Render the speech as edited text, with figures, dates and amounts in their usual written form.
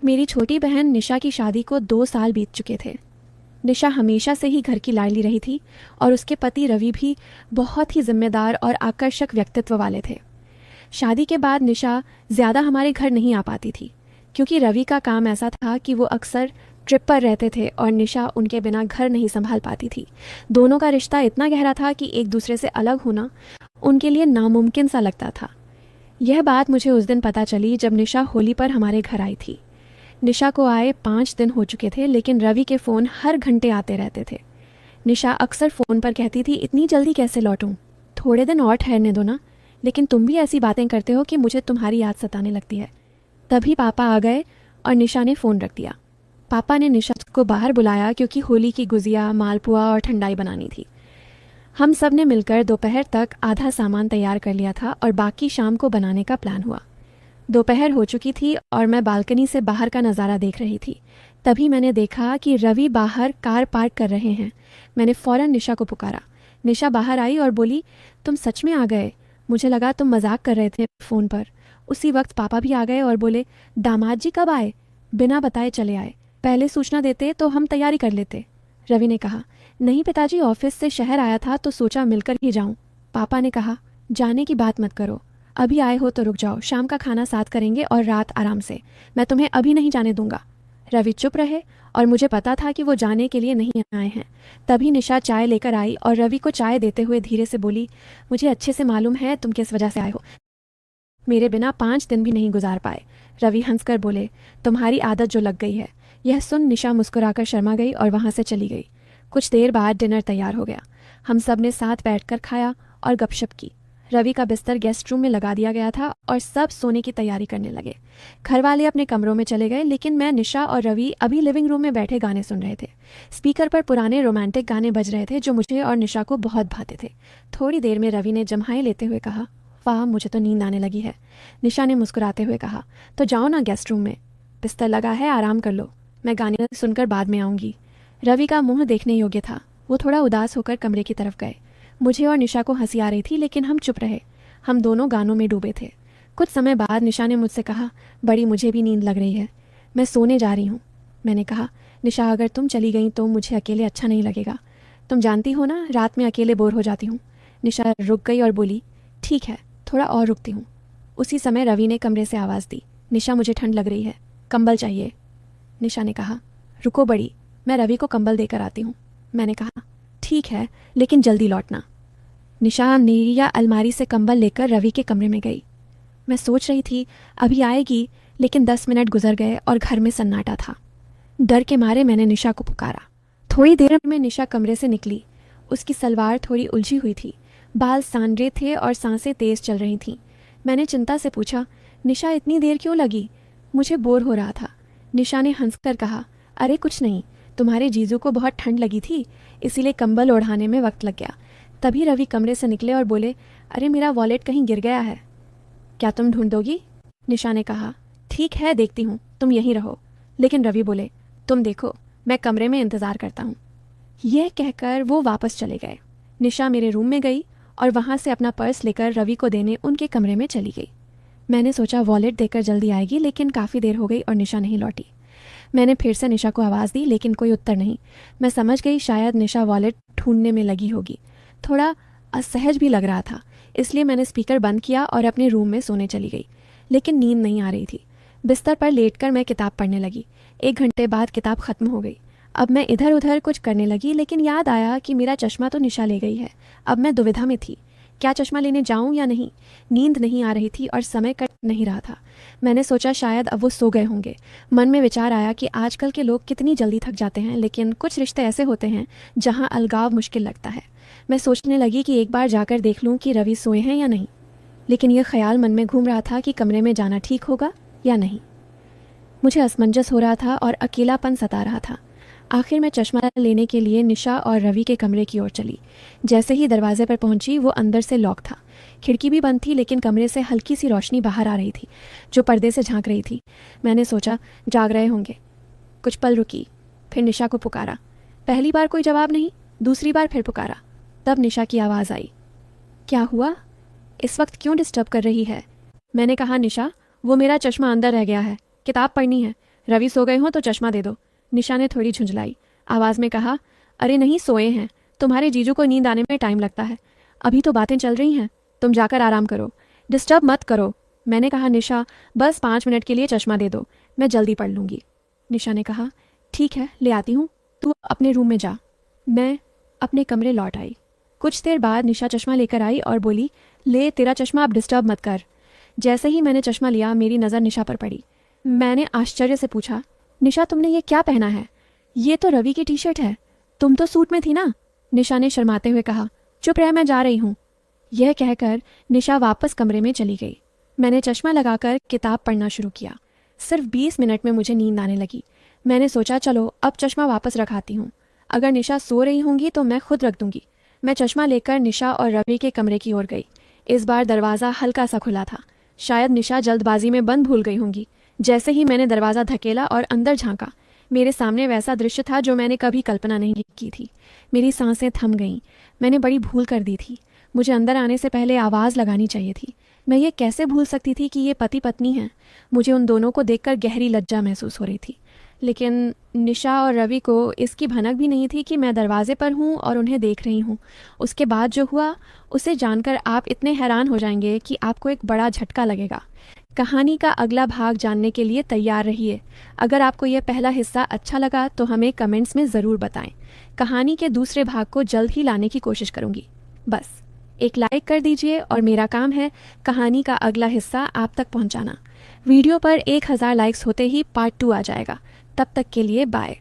मेरी छोटी बहन निशा की शादी को 2 साल बीत चुके थे। निशा हमेशा से ही घर की लाडली रही थी और उसके पति रवि भी बहुत ही जिम्मेदार और आकर्षक व्यक्तित्व वाले थे। शादी के बाद निशा ज़्यादा हमारे घर नहीं आ पाती थी क्योंकि रवि का काम ऐसा था कि वो अक्सर ट्रिप पर रहते थे और निशा उनके बिना घर नहीं संभाल पाती थी। दोनों का रिश्ता इतना गहरा था कि एक दूसरे से अलग होना उनके लिए नामुमकिन सा लगता था। यह बात मुझे उस दिन पता चली जब निशा होली पर हमारे घर आई थी। निशा को आए 5 दिन हो चुके थे, लेकिन रवि के फ़ोन हर घंटे आते रहते थे। निशा अक्सर फ़ोन पर कहती थी, इतनी जल्दी कैसे लौटूं? थोड़े दिन और ठहरने दो ना। लेकिन तुम भी ऐसी बातें करते हो कि मुझे तुम्हारी याद सताने लगती है। तभी पापा आ गए और निशा ने फ़ोन रख दिया। पापा ने निशा को बाहर बुलाया क्योंकि होली की गुजिया, मालपुआ और ठंडाई बनानी थी। हम सब ने मिलकर दोपहर तक आधा सामान तैयार कर लिया था और बाकी शाम को बनाने का प्लान हुआ। दोपहर हो चुकी थी और मैं बालकनी से बाहर का नज़ारा देख रही थी। तभी मैंने देखा कि रवि बाहर कार पार्क कर रहे हैं। मैंने फ़ौरन निशा को पुकारा। निशा बाहर आई और बोली, तुम सच में आ गए? मुझे लगा तुम मजाक कर रहे थे फ़ोन पर। उसी वक्त पापा भी आ गए और बोले, दामाद जी कब आए? बिना बताए चले आए। पहले सूचना देते तो हम तैयारी कर लेते। रवि ने कहा, नहीं पिताजी, ऑफिस से शहर आया था तो सोचा मिलकर ही जाऊं। पापा ने कहा, जाने की बात मत करो, अभी आए हो तो रुक जाओ, शाम का खाना साथ करेंगे और रात आराम से। मैं तुम्हें अभी नहीं जाने दूंगा। रवि चुप रहे और मुझे पता था कि वो जाने के लिए नहीं आए हैं। तभी निशा चाय लेकर आई और रवि को चाय देते हुए धीरे से बोली, मुझे अच्छे से मालूम है तुम किस वजह से आए हो। मेरे बिना 5 दिन भी नहीं गुजार पाए। रवि हंसकर बोले, तुम्हारी आदत जो लग गई है। यह सुन निशा मुस्कुराकर शर्मा गई और वहाँ से चली गई। कुछ देर बाद डिनर तैयार हो गया। हम सब ने साथ बैठकर खाया और गपशप की। रवि का बिस्तर गेस्ट रूम में लगा दिया गया था और सब सोने की तैयारी करने लगे। घर वाले अपने कमरों में चले गए, लेकिन मैं, निशा और रवि अभी लिविंग रूम में बैठे गाने सुन रहे थे। स्पीकर पर पुराने रोमांटिक गाने बज रहे थे जो मुझे और निशा को बहुत भाते थे। थोड़ी देर में रवि ने जम्हाई लेते हुए कहा, वाह, मुझे तो नींद आने लगी है। निशा ने मुस्कुराते हुए कहा, तो जाओ ना गेस्ट रूम में, बिस्तर लगा है, आराम कर लो। मैं गाने सुनकर बाद में आऊँगी। रवि का मुंह देखने योग्य था। वो थोड़ा उदास होकर कमरे की तरफ गए। मुझे और निशा को हंसी आ रही थी, लेकिन हम चुप रहे। हम दोनों गानों में डूबे थे। कुछ समय बाद निशा ने मुझसे कहा, बड़ी मुझे भी नींद लग रही है, मैं सोने जा रही हूँ। मैंने कहा, निशा अगर तुम चली गई तो मुझे अकेले अच्छा नहीं लगेगा। तुम जानती हो ना, रात में अकेले बोर हो जाती हूँ। निशा रुक गई और बोली, ठीक है, थोड़ा और रुकती हूँ। उसी समय रवि ने कमरे से आवाज़ दी, निशा मुझे ठंड लग रही है, कंबल चाहिए। निशा ने कहा, रुको बड़ी, मैं रवि को कंबल देकर आती हूँ। मैंने कहा, ठीक है, लेकिन जल्दी लौटना। निशा नीरिया अलमारी से कंबल लेकर रवि के कमरे में गई। मैं सोच रही थी अभी आएगी, लेकिन 10 मिनट गुजर गए और घर में सन्नाटा था। डर के मारे मैंने निशा को पुकारा। थोड़ी देर में निशा कमरे से निकली। उसकी सलवार थोड़ी उलझी हुई थी, बाल सांडरे थे और सांसें तेज चल रही थीं। मैंने चिंता से पूछा, निशा इतनी देर क्यों लगी? मुझे बोर हो रहा था। निशा ने हंसकर कहा, अरे कुछ नहीं, तुम्हारे जीजू को बहुत ठंड लगी थी, इसीलिए कंबल ओढ़ाने में वक्त लग गया। तभी रवि कमरे से निकले और बोले, अरे मेरा वॉलेट कहीं गिर गया है, क्या तुम ढूंढोगी? निशा ने कहा, ठीक है, देखती हूँ, तुम यहीं रहो। लेकिन रवि बोले, तुम देखो, मैं कमरे में इंतज़ार करता हूँ। यह कहकर वो वापस चले गए। निशा मेरे रूम में गई और वहाँ से अपना पर्स लेकर रवि को देने उनके कमरे में चली गई। मैंने सोचा वॉलेट देकर जल्दी आएगी, लेकिन काफ़ी देर हो गई और निशा नहीं लौटी। मैंने फिर से निशा को आवाज़ दी, लेकिन कोई उत्तर नहीं। मैं समझ गई शायद निशा वॉलेट ढूंढने में लगी होगी। थोड़ा असहज भी लग रहा था, इसलिए मैंने स्पीकर बंद किया और अपने रूम में सोने चली गई। लेकिन नींद नहीं आ रही थी। बिस्तर पर लेटकर मैं किताब पढ़ने लगी। 1 घंटे बाद किताब ख़त्म हो गई। अब मैं इधर उधर कुछ करने लगी, लेकिन याद आया कि मेरा चश्मा तो निशा ले गई है। अब मैं दुविधा में थी, क्या चश्मा लेने जाऊं या नहीं। नींद नहीं आ रही थी और समय कट नहीं रहा था। मैंने सोचा शायद अब वो सो गए होंगे। मन में विचार आया कि आजकल के लोग कितनी जल्दी थक जाते हैं, लेकिन कुछ रिश्ते ऐसे होते हैं जहां अलगाव मुश्किल लगता है। मैं सोचने लगी कि एक बार जाकर देख लूं कि रवि सोए हैं या नहीं। लेकिन यह ख्याल मन में घूम रहा था कि कमरे में जाना ठीक होगा या नहीं। मुझे असमंजस हो रहा था और अकेलापन सता रहा था। आखिर मैं चश्मा लेने के लिए निशा और रवि के कमरे की ओर चली। जैसे ही दरवाजे पर पहुंची, वो अंदर से लॉक था। खिड़की भी बंद थी, लेकिन कमरे से हल्की सी रोशनी बाहर आ रही थी जो पर्दे से झांक रही थी। मैंने सोचा जाग रहे होंगे। कुछ पल रुकी, फिर निशा को पुकारा। पहली बार कोई जवाब नहीं, दूसरी बार फिर पुकारा। तब निशा की आवाज़ आई, क्या हुआ? इस वक्त क्यों डिस्टर्ब कर रही है? मैंने कहा, निशा, वो मेरा चश्मा अंदर रह गया है, किताब पढ़नी है। रवि सो गए हो तो चश्मा दे दो। निशा ने थोड़ी झुंझलाई आवाज़ में कहा। अरे नहीं, सोए हैं। तुम्हारे जीजू को नींद आने में टाइम लगता है। अभी तो बातें चल रही हैं। तुम जाकर आराम करो, डिस्टर्ब मत करो। मैंने कहा निशा, बस 5 मिनट के लिए चश्मा दे दो, मैं जल्दी पढ़ लूँगी। निशा ने कहा, ठीक है, ले आती हूँ, तू अपने रूम में जा। मैं अपने कमरे लौट आई। कुछ देर बाद निशा चश्मा लेकर आई और बोली, ले तेरा चश्मा, अब डिस्टर्ब मत कर। जैसे ही मैंने चश्मा लिया मेरी नज़र निशा पर पड़ी। मैंने आश्चर्य से पूछा, निशा तुमने ये क्या पहना है? ये तो रवि की टी शर्ट है, तुम तो सूट में थी ना। निशा ने शर्माते हुए कहा, चुप रह, मैं जा रही हूँ। यह कहकर निशा वापस कमरे में चली गई। मैंने चश्मा लगाकर किताब पढ़ना शुरू किया। सिर्फ 20 मिनट में मुझे नींद आने लगी। मैंने सोचा चलो अब चश्मा वापस रखाती हूँ, अगर निशा सो रही होंगी तो मैं खुद रख दूंगी। मैं चश्मा लेकर निशा और रवि के कमरे की ओर गई। इस बार दरवाज़ा हल्का सा खुला था। शायद निशा जल्दबाजी में बंद भूल गई होंगी। जैसे ही मैंने दरवाज़ा धकेला और अंदर झांका, मेरे सामने वैसा दृश्य था जो मैंने कभी कल्पना नहीं की थी। मेरी सांसें थम गईं। मैंने बड़ी भूल कर दी थी। मुझे अंदर आने से पहले आवाज़ लगानी चाहिए थी। मैं ये कैसे भूल सकती थी कि ये पति पत्नी हैं। मुझे उन दोनों को देखकर गहरी लज्जा महसूस हो रही थी, लेकिन निशा और रवि को इसकी भनक भी नहीं थी कि मैं दरवाजे पर हूँ और उन्हें देख रही हूँ। उसके बाद जो हुआ उसे जानकर आप इतने हैरान हो जाएंगे कि आपको एक बड़ा झटका लगेगा। कहानी का अगला भाग जानने के लिए तैयार रहिए। अगर आपको यह पहला हिस्सा अच्छा लगा तो हमें कमेंट्स में ज़रूर बताएं। कहानी के दूसरे भाग को जल्द ही लाने की कोशिश करूँगी। बस एक लाइक कर दीजिए और मेरा काम है कहानी का अगला हिस्सा आप तक पहुँचाना। वीडियो पर 1000 लाइक्स होते ही पार्ट 2 आ जाएगा। तब तक के लिए बाय।